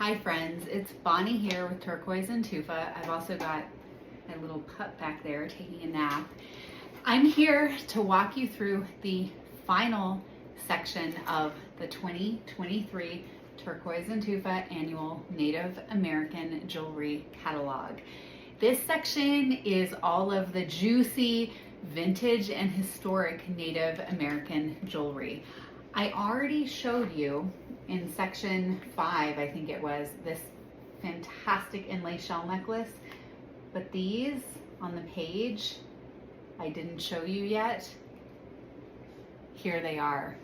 Hi friends, it's Bonnie here with Turquoise and Tufa. I've also got my little pup back there taking a nap. I'm here to walk you through the final section of the 2023 Turquoise and Tufa Annual Native American Jewelry Catalog. This section is all of the juicy, vintage and historic Native American jewelry. I already showed you in section 5, I think it was, this fantastic inlay shell necklace, but these on the page, I didn't show you yet. Here they are.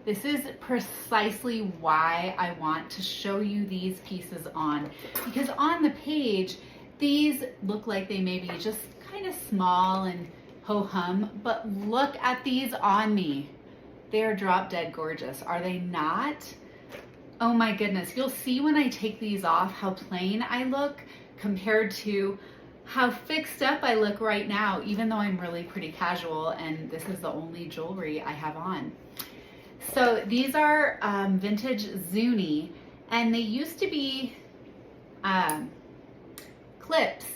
This is precisely why I want to show you these pieces on, because on the page, these look like they may be just kind of small and ho-hum, but look at these on me. They're drop dead gorgeous, are they not? Oh my goodness, you'll see when I take these off how plain I look compared to how fixed up I look right now, even though I'm really pretty casual and this is the only jewelry I have on. So these are vintage Zuni, and they used to be clips,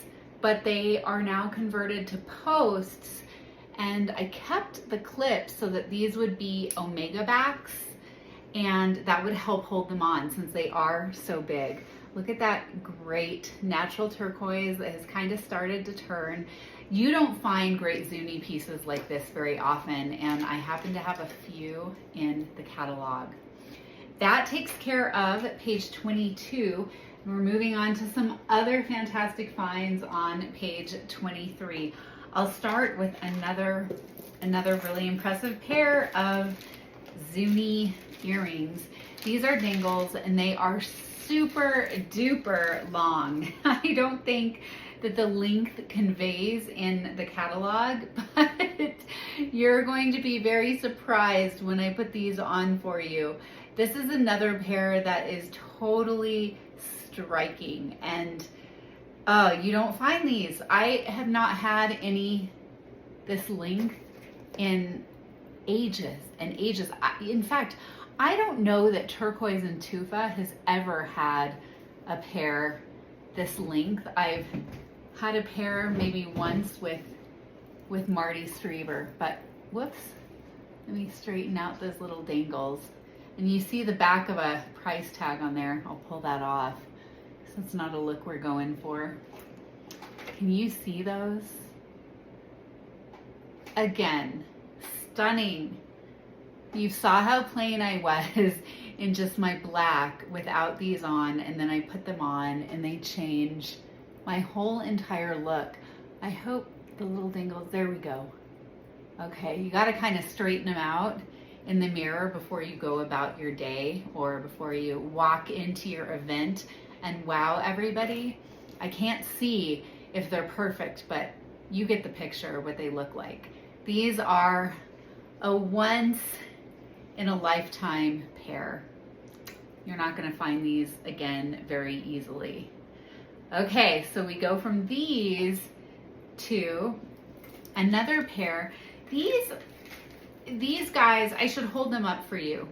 but they are now converted to posts. And I kept the clips so that these would be omega backs, and that would help hold them on since they are so big. Look at that great natural turquoise that has kind of started to turn. You don't find great Zuni pieces like this very often, and I happen to have a few in the catalog. That takes care of page 22. And we're moving on to some other fantastic finds on page 23. I'll start with another really impressive pair of Zuni earrings. These are dangles and they are super duper long. I don't think that the length conveys in the catalog, but you're going to be very surprised when I put these on for you. This is another pair that is totally striking, and you don't find these. I have not had any this length in ages and ages. In fact, I don't know that Turquoise and Tufa has ever had a pair this length. I've had a pair maybe once with Marty Strieber, but whoops, let me straighten out those little dangles. And you see the back of a price tag on there. I'll pull that off. It's not a look we're going for. Can you see those? Again, stunning. You saw how plain I was in just my black without these on, and then I put them on and they change my whole entire look. I hope the little dangles, there we go. Okay, you gotta kind of straighten them out in the mirror before you go about your day or before you walk into your event and wow everybody. I can't see if they're perfect, but you get the picture of what they look like. These are a once in a lifetime pair. You're not gonna find these again very easily. Okay, so we go from these to another pair. These guys, I should hold them up for you.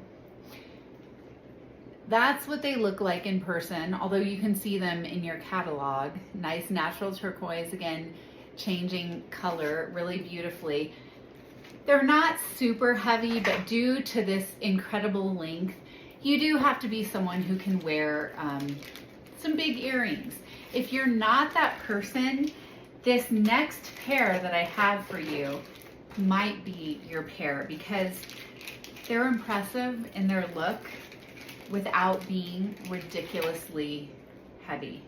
That's what they look like in person, although you can see them in your catalog. Nice natural turquoise, again, changing color really beautifully. They're not super heavy, but due to this incredible length, you do have to be someone who can wear some big earrings. If you're not that person, this next pair that I have for you might be your pair because they're impressive in their look without being ridiculously heavy.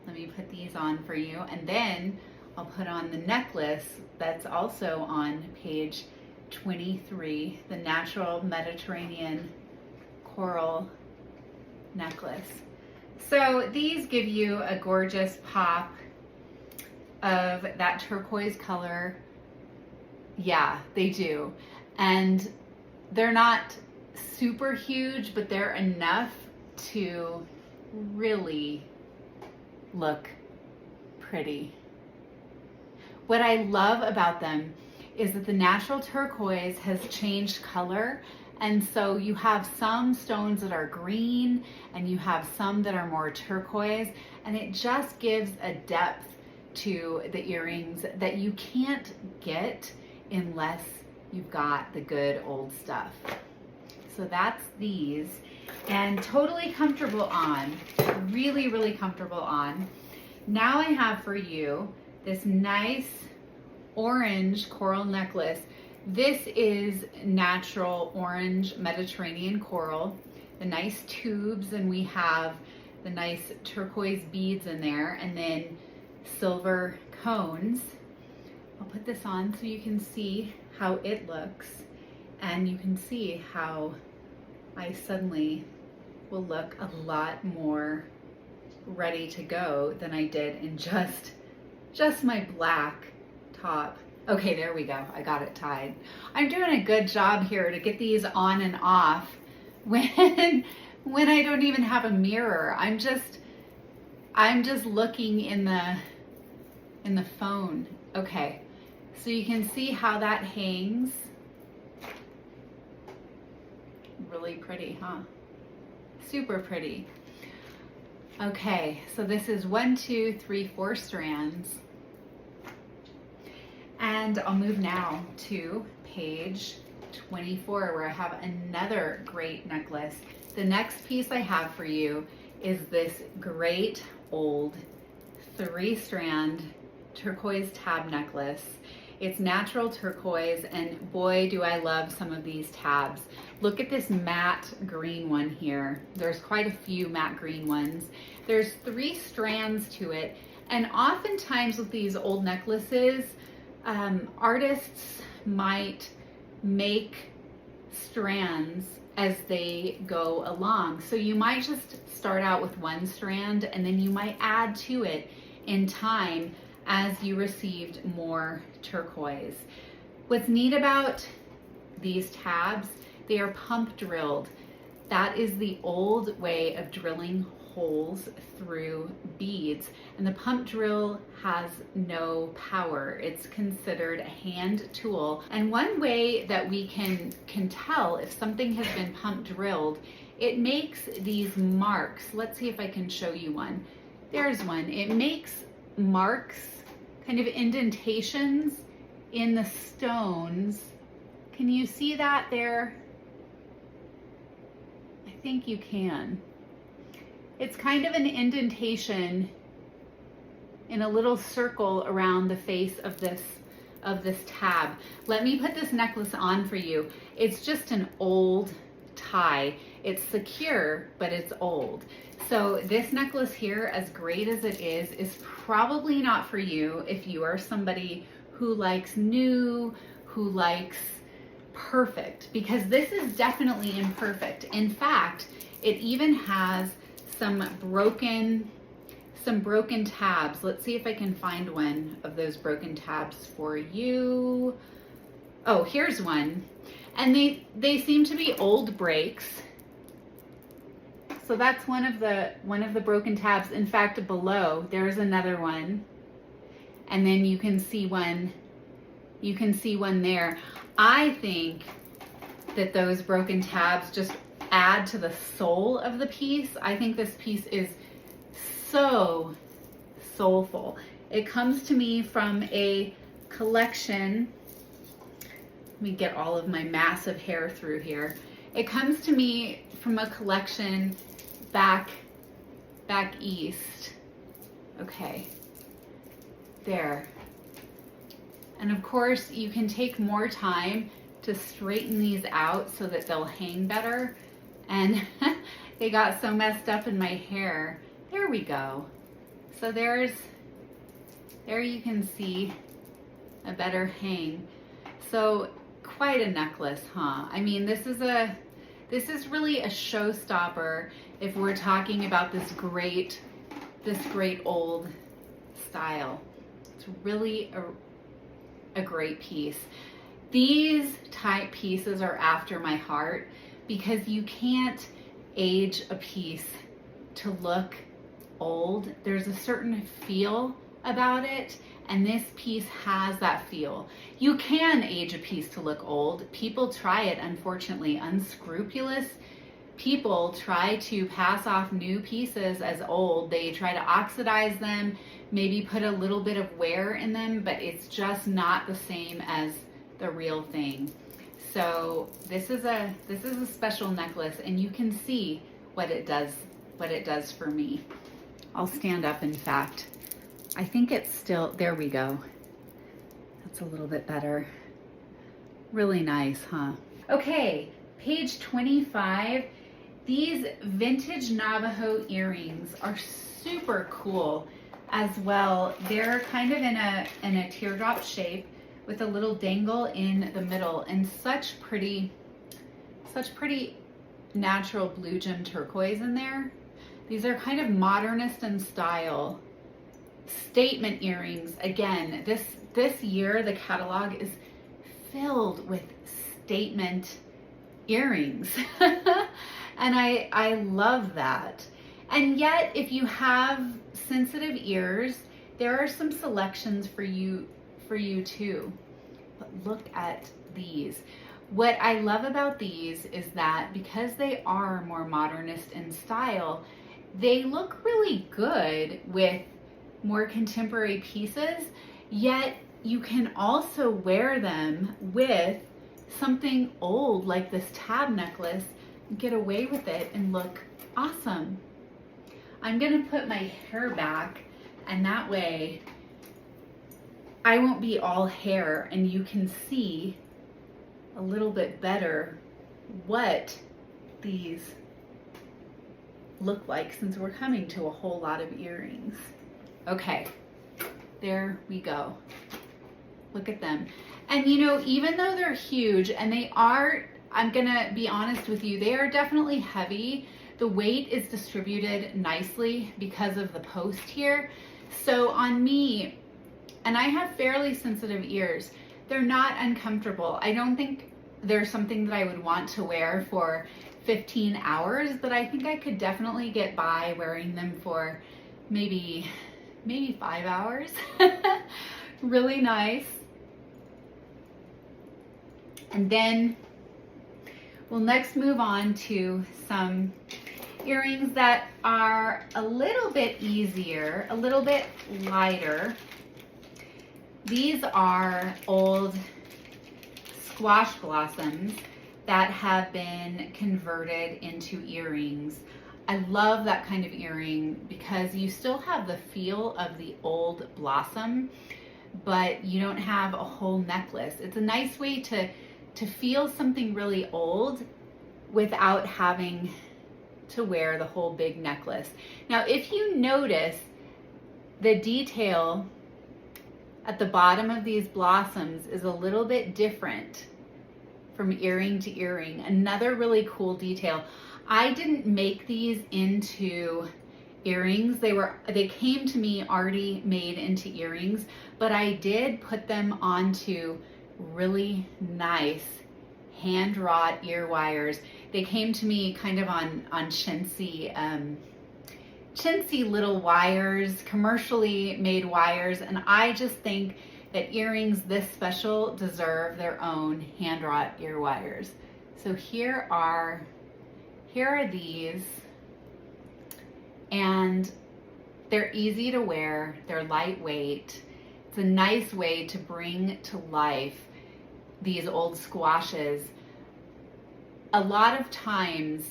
Let me put these on for you, and then I'll put on the necklace that's also on page 23, the natural Mediterranean coral necklace. So these give you a gorgeous pop of that turquoise color. Yeah, they do. And they're not super huge, but they're enough to really look pretty. What I love about them is that the natural turquoise has changed color And so you have some stones that are green and you have some that are more turquoise, and it just gives a depth to the earrings that you can't get unless you've got the good old stuff. So that's these, and totally comfortable on, really, really comfortable on. Now I have for you this nice orange coral necklace. This is natural orange Mediterranean coral, the nice tubes, and we have the nice turquoise beads in there, and then silver cones. I'll put this on so you can see how it looks, and you can see how I suddenly will look a lot more ready to go than I did in just my black top. Okay, there we go. I got it tied. I'm doing a good job here to get these on and off when I don't even have a mirror. I'm just looking in the phone. Okay, so you can see how that hangs. Really pretty, huh? Super pretty. Okay, so this is 1, 2, 3, 4 strands. And I'll move now to page 24, where I have another great necklace. The next piece I have for you is this great old 3-strand turquoise tab necklace. It's natural turquoise, and boy, do I love some of these tabs. Look at this matte green one here. There's quite a few matte green ones. There's 3 strands to it, and oftentimes with these old necklaces, artists might make strands as they go along. So you might just start out with 1 strand, and then you might add to it in time as you received more turquoise. What's neat about these tabs, they are pump drilled. That is the old way of drilling holes through beads, and the pump drill has no power. It's considered a hand tool, and one way that we can tell if something has been pump drilled, it makes these marks. Let's see if I can show you one. There's one. It makes marks, kind of indentations in the stones. Can you see that there? I think you can. It's kind of an indentation in a little circle around the face of this tab. Let me put this necklace on for you. It's just an old tie. It's secure, but it's old. So this necklace here, as great as it is probably not for you if you are somebody who likes new, who likes perfect, because this is definitely imperfect. In fact, it even has some broken tabs. Let's see if I can find one of those broken tabs for you. Oh, here's one. And they seem to be old breaks. So that's one of the broken tabs. In fact, below there's another one. And then you can see one there. I think that those broken tabs just add to the soul of the piece. I think this piece is so soulful. It comes to me from a collection. Let me get all of my massive hair through here. It comes to me from a collection back east. Okay, there. And of course, you can take more time to straighten these out so that they'll hang better. And they got so messed up in my hair. There we go. So there you can see a better hang. So quite a necklace, huh? I mean, this is really a showstopper if we're talking about this great old style. It's really a great piece. These type pieces are after my heart because you can't age a piece to look old. There's a certain feel about it, And this piece has that feel. You can age a piece to look old. People try it, unfortunately. Unscrupulous people try to pass off new pieces as old. They try to oxidize them, maybe put a little bit of wear in them, but it's just not the same as the real thing. So this is a special necklace, and you can see what it does for me. I'll stand up, in fact. I think it's still, there we go. That's a little bit better. Really nice, huh? Okay, page 25. These vintage Navajo earrings are super cool as well. They're kind of in a teardrop shape with a little dangle in the middle, and such pretty natural blue gem turquoise in there. These are kind of modernist in style. Statement earrings. Again, this year the catalog is filled with statement earrings. And I love that. And yet, if you have sensitive ears, there are some selections for you too. But look at these. What I love about these is that because they are more modernist in style, they look really good with more contemporary pieces, yet you can also wear them with something old like this tab necklace, get away with it and look awesome. I'm gonna put my hair back, and that way I won't be all hair, and you can see a little bit better what these look like, since we're coming to a whole lot of earrings. Okay, there we go. Look at them. And you know, even though they're huge, and they are, I'm gonna be honest with you, they are definitely heavy. The weight is distributed nicely because of the post here. So on me, and I have fairly sensitive ears, they're not uncomfortable. I don't think they're something that I would want to wear for 15 hours, but I think I could definitely get by wearing them for maybe 5 hours. Really nice. And then we'll next move on to some earrings that are a little bit easier, a little bit lighter. These are old squash blossoms that have been converted into earrings. I love that kind of earring because you still have the feel of the old blossom, but you don't have a whole necklace. It's a nice way to feel something really old without having to wear the whole big necklace. Now, if you notice, the detail at the bottom of these blossoms is a little bit different from earring to earring. Another really cool detail. I didn't make these into earrings. They came to me already made into earrings, but I did put them onto really nice hand-wrought ear wires. They came to me kind of on chintzy little wires, commercially made wires, and I just think that earrings this special deserve their own hand-wrought ear wires. So here are these, and they're easy to wear, they're lightweight. It's a nice way to bring to life these old squashes. A lot of times,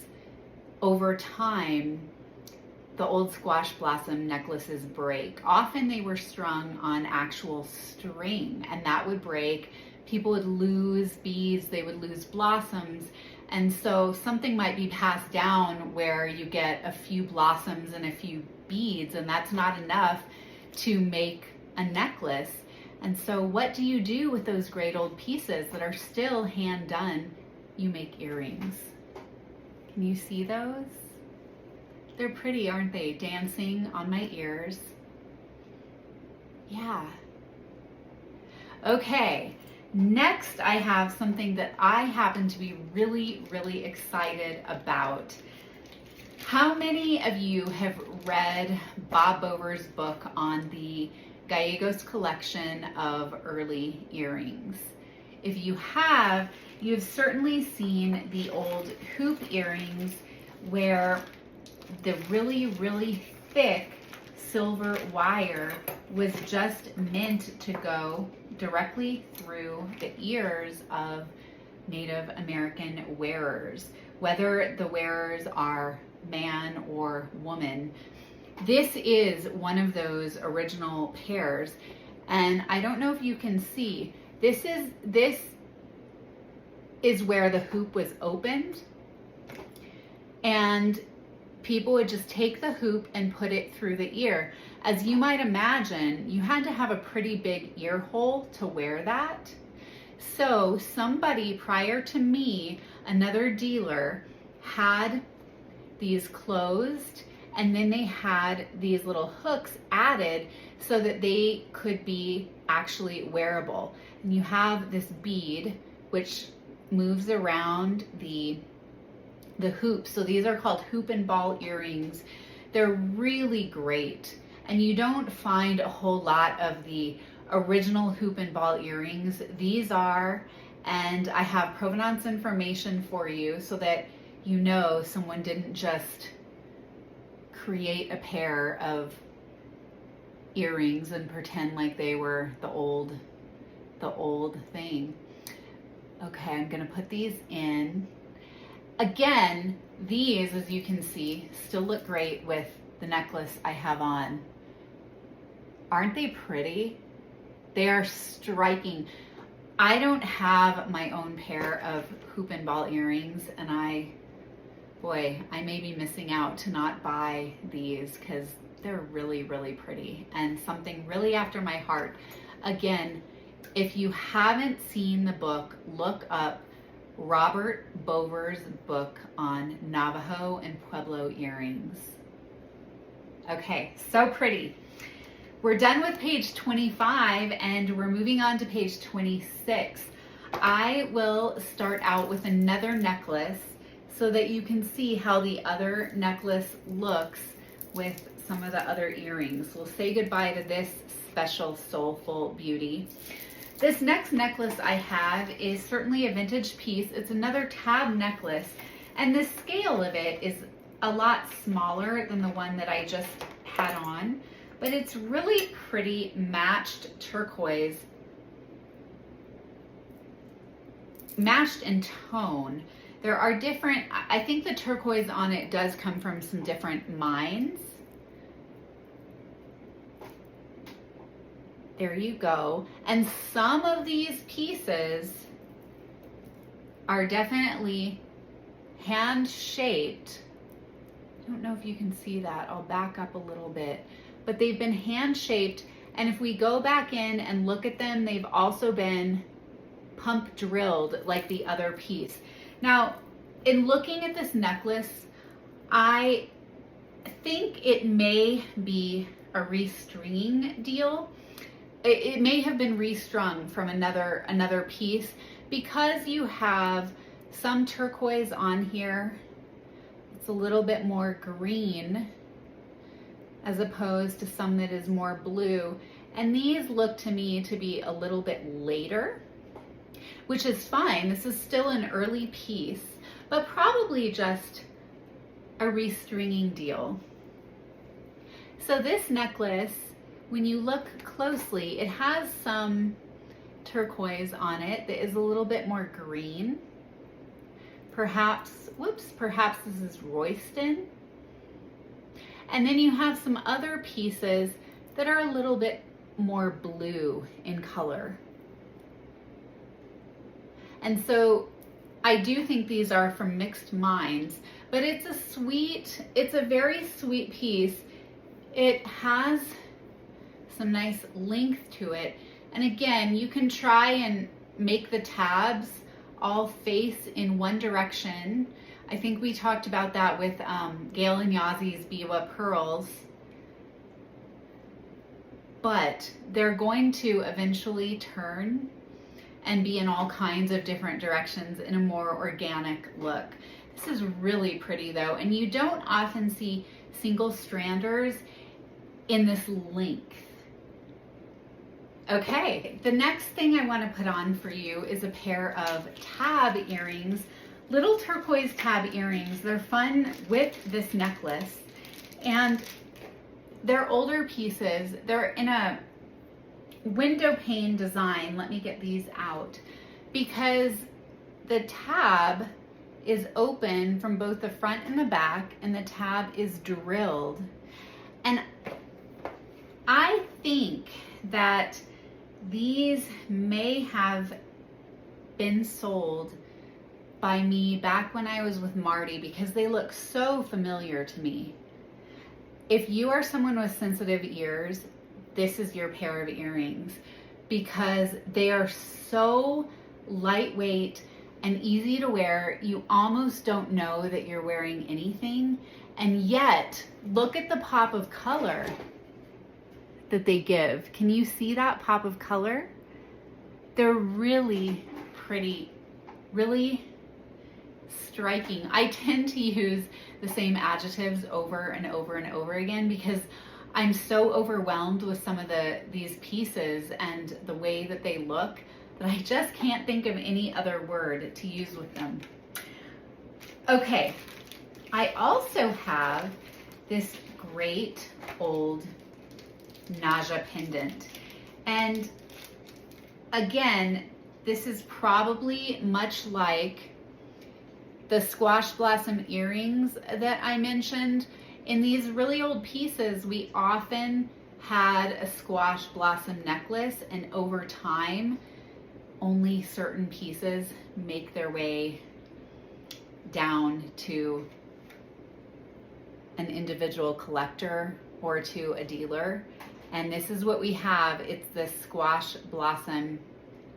over time, the old squash blossom necklaces break. Often they were strung on actual string, and that would break. People would lose beads, they would lose blossoms, and so something might be passed down where you get a few blossoms and a few beads, and that's not enough to make a necklace. And so what do you do with those great old pieces that are still hand done? You make earrings. Can you see those? They're pretty, aren't they? Dancing on my ears. Yeah. Okay, next I have something that I happen to be really, really excited about. How many of you have read Bob Bover's book on the Gallegos collection of early earrings. If you have, you've certainly seen the old hoop earrings where the really, really thick silver wire was just meant to go directly through the ears of Native American wearers, whether the wearers are man or woman. This is one of those original pairs, and I don't know if you can see, this is where the hoop was opened, and people would just take the hoop and put it through the ear. As you might imagine, you had to have a pretty big ear hole to wear that. So somebody prior to me, another dealer, had these closed, and then they had these little hooks added so that they could be actually wearable. And you have this bead which moves around the hoop. So these are called hoop and ball earrings. They're really great, and you don't find a whole lot of the original hoop and ball earrings. These are, and I have provenance information for you so that you know someone didn't just create a pair of earrings and pretend like they were the old thing. Okay, I'm gonna put these in. Again, these, as you can see, still look great with the necklace I have on. Aren't they pretty? They are striking. I don't have my own pair of hoop and ball earrings, and I may be missing out to not buy these because they're really, really pretty and something really after my heart. Again, if you haven't seen the book, look up Robert Bover's book on Navajo and Pueblo earrings. Okay, so pretty. We're done with page 25 and we're moving on to page 26. I will start out with another necklace so that you can see how the other necklace looks with some of the other earrings. We'll say goodbye to this special soulful beauty. This next necklace I have is certainly a vintage piece. It's another tab necklace, and the scale of it is a lot smaller than the one that I just had on, but it's really pretty matched turquoise, matched in tone. There are different, I think the turquoise on it does come from some different mines. There you go. And some of these pieces are definitely hand shaped. I don't know if you can see that. I'll back up a little bit, but they've been hand shaped. And if we go back in and look at them, they've also been pump drilled like the other piece. Now, in looking at this necklace, I think it may be a restringing deal. It may have been restrung from another piece because you have some turquoise on here. It's a little bit more green as opposed to some that is more blue. And these look to me to be a little bit later, which is fine. This is still an early piece, but probably just a restringing deal. So this necklace, when you look closely, it has some turquoise on it that is a little bit more green. Perhaps this is Royston. And then you have some other pieces that are a little bit more blue in color. And so I do think these are from mixed mines, but it's a very sweet piece. It has some nice length to it. And again, you can try and make the tabs all face in one direction. I think we talked about that with Gail and Yazi's Biwa pearls. But they're going to eventually turn and be in all kinds of different directions in a more organic look. This is really pretty though, and you don't often see single stranders in this length. Okay, the next thing I want to put on for you is a pair of tab earrings, little turquoise tab earrings. They're fun with this necklace, and they're older pieces. They're in a window pane design. Let me get these out, because the tab is open from both the front and the back, and the tab is drilled. And I think that these may have been sold by me back when I was with Marty, because they look so familiar to me. If you are someone with sensitive ears, this is your pair of earrings, because they are so lightweight and easy to wear. You almost don't know that you're wearing anything, and yet look at the pop of color that they give. Can you see that pop of color? They're really pretty, really striking. I tend to use the same adjectives over and over and over again, because I'm so overwhelmed with some of these pieces and the way that they look that I just can't think of any other word to use with them. Okay, I also have this great old naja pendant. And again, this is probably much like the squash blossom earrings that I mentioned. In these really old pieces, we often had a squash blossom necklace, and over time, only certain pieces make their way down to an individual collector or to a dealer. And this is what we have. It's the squash blossom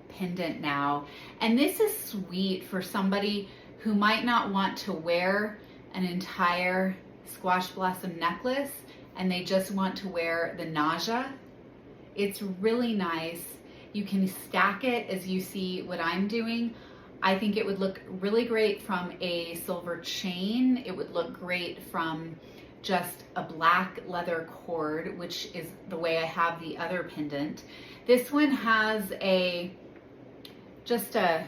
pendant now. And this is sweet for somebody who might not want to wear an entire squash blossom necklace and they just want to wear the naja. It's really nice. You can stack it as you see what I'm doing. I think it would look really great from a silver chain. It would look great from just a black leather cord, which is the way I have the other pendant. This one has just a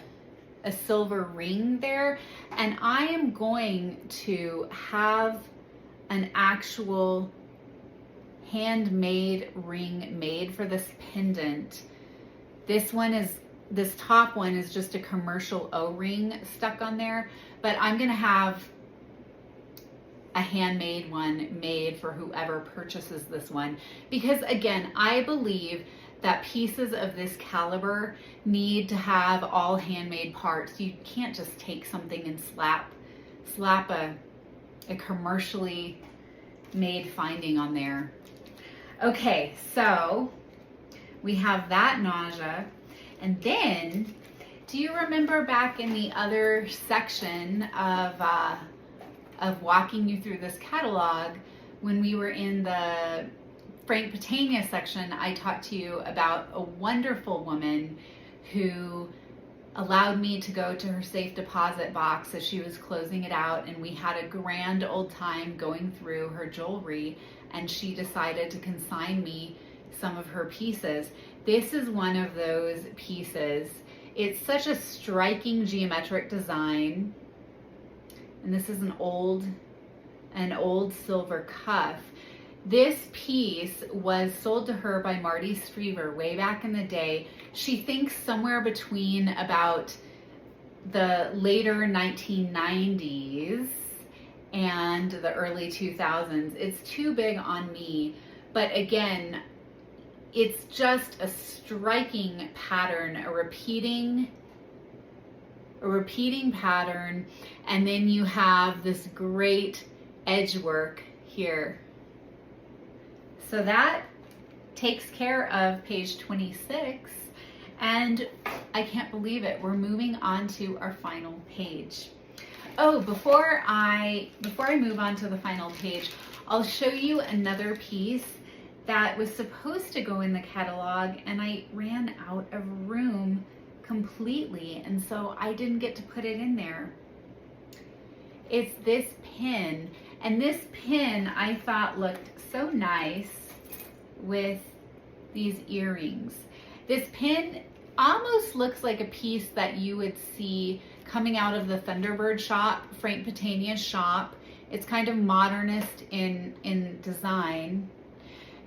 silver ring there, and I am going to have an actual handmade ring made for this pendant. This top one is just a commercial O-ring stuck on there, but I'm gonna have a handmade one made for whoever purchases this one, because again, I believe that pieces of this caliber need to have all handmade parts. You can't just take something and slap a commercially made finding on there. Okay, so we have that naja. And then, do you remember back in the other section of walking you through this catalog, when we were in the Frank Patania section, I talked to you about a wonderful woman who allowed me to go to her safe deposit box as she was closing it out, and we had a grand old time going through her jewelry, and she decided to consign me some of her pieces. This is one of those pieces. It's such a striking geometric design, and this is an old silver cuff. This piece was sold to her by Marty Striever way back in the day. She thinks somewhere between about the later 1990s and the early 2000s. It's too big on me, but again, it's just a striking pattern, a repeating pattern, and then you have this great edge work here. So that takes care of page 26, and I can't believe it. We're moving on to our final page. Oh, before I move on to the final page, I'll show you another piece that was supposed to go in the catalog, and I ran out of room completely, and so I didn't get to put it in there. It's this pin, and this pin I thought looked so nice with these earrings. This pin almost looks like a piece that you would see coming out of the Thunderbird shop, Frank Patania's shop. It's kind of modernist in design.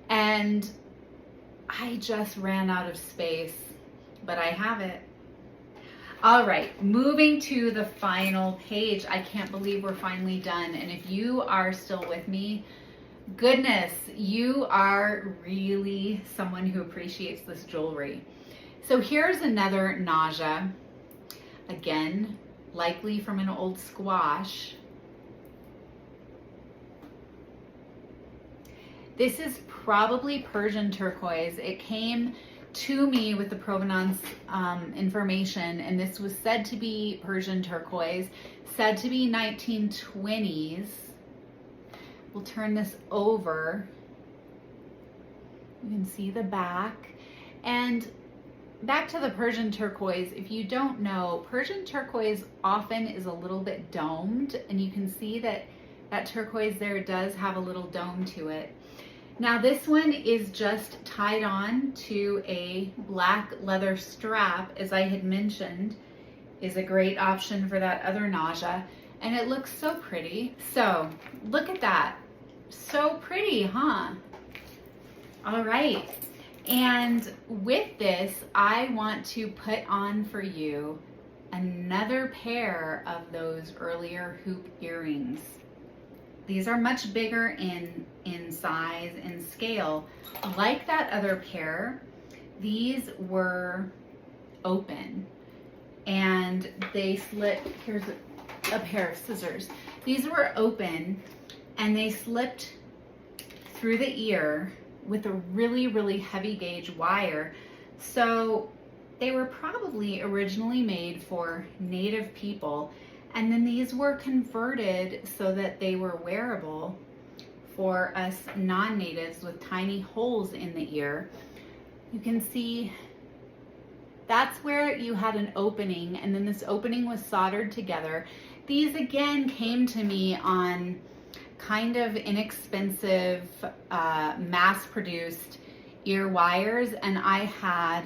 And I just ran out of space, but I have it. All right, moving to the final page. I can't believe we're finally done. And if you are still with me, goodness, you are really someone who appreciates this jewelry. So here's another naja, again, likely from an old squash. This is probably Persian turquoise. It came to me with the provenance information, and this was said to be Persian turquoise, said to be 1920s. We'll turn this over. You can see the back. And back to the Persian turquoise, if you don't know, Persian turquoise often is a little bit domed, and you can see that that turquoise there does have a little dome to it. Now this one is just tied on to a black leather strap, as I had mentioned, is a great option for that other naja, and it looks so pretty. So look at that, so pretty, huh? All right. And with this, I want to put on for you another pair of those earlier hoop earrings. These are much bigger in size and scale. Like that other pair, these were open and they slipped. Here's a pair of scissors. These were open and they slipped through the ear with a really, really heavy gauge wire. So they were probably originally made for Native people, and then these were converted so that they were wearable for us non-natives with tiny holes in the ear. You can see that's where you had an opening, and then this opening was soldered together. These again came to me on kind of inexpensive, mass-produced ear wires, and I had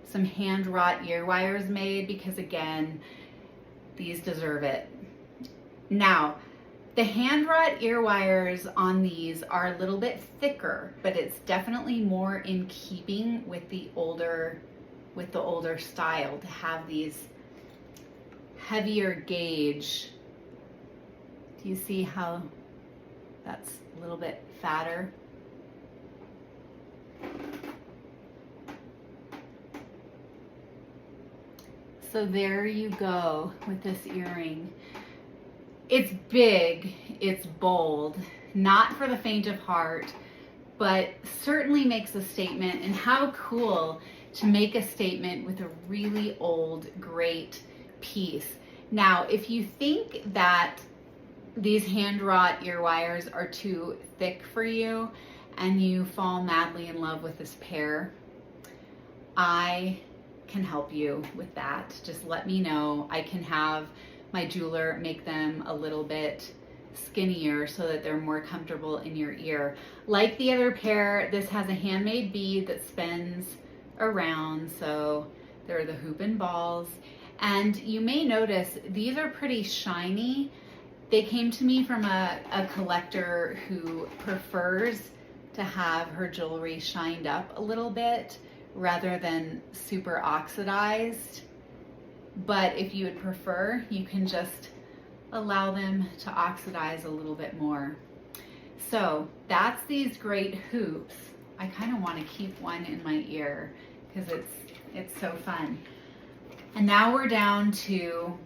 some hand-wrought ear wires made because, again, these deserve it. Now, the hand-wrought ear wires on these are a little bit thicker, but it's definitely more in keeping with the older style to have these heavier gauge. Do you see how that's a little bit fatter? So there you go with this earring. It's big, it's bold, not for the faint of heart, but certainly makes a statement. And how cool to make a statement with a really old, great piece. Now, if you think that these hand-wrought ear wires are too thick for you and you fall madly in love with this pair, I can help you with that. Just let me know. I can have my jeweler make them a little bit skinnier so that they're more comfortable in your ear. Like the other pair, this has a handmade bead that spins around, so there are the hoop and balls. And you may notice these are pretty shiny. They came to me from a collector who prefers to have her jewelry shined up a little bit rather than super oxidized. But if you would prefer, you can just allow them to oxidize a little bit more. So that's these great hoops. I kind of want to keep one in my ear because it's so fun. And now we're down to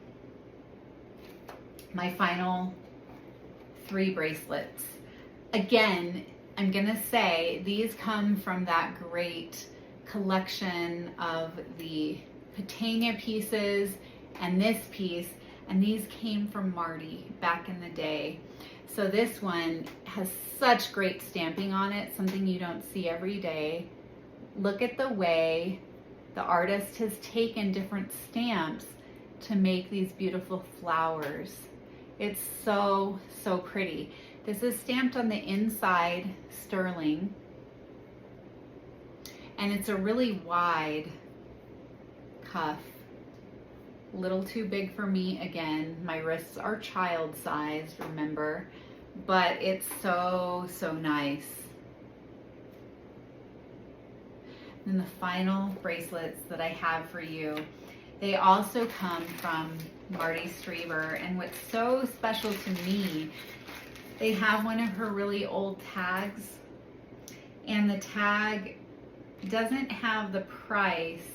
my final 3 bracelets. Again, I'm gonna say these come from that great collection of the Patania pieces and this piece, and these came from Marty back in the day. So this one has such great stamping on it, something you don't see every day. Look at the way the artist has taken different stamps to make these beautiful flowers. It's so, so pretty. This is stamped on the inside sterling. And it's a really wide cuff. A little too big for me again. My wrists are child sized, remember, but it's so, so nice. And the final bracelets that I have for you, they also come from Marty Strieber. And what's so special to me, they have one of her really old tags, and the tag doesn't have the price,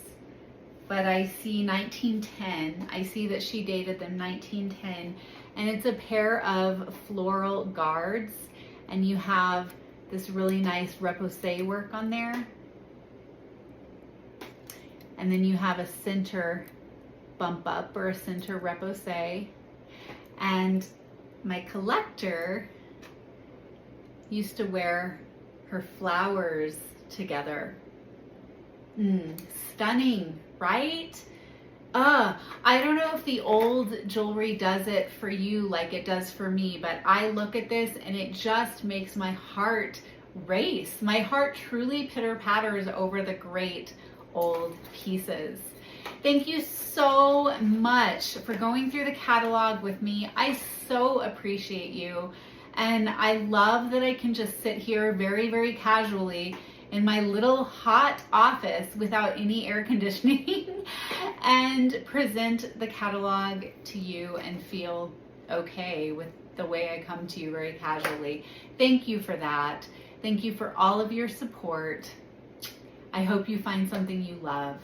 but I see 1910. I see that she dated them 1910, and it's a pair of floral guards, and you have this really nice repoussé work on there. And then you have a center bump up or a center repoussé. And my collector used to wear her flowers together. Stunning, right? I don't know if the old jewelry does it for you like it does for me, but I look at this and it just makes my heart race. My heart truly pitter-patters over the great old pieces. Thank you so much for going through the catalog with me. I so appreciate you. And I love that I can just sit here very, very casually in my little hot office without any air conditioning and present the catalog to you and feel okay with the way I come to you very casually. Thank you for that. Thank you for all of your support. I hope you find something you love.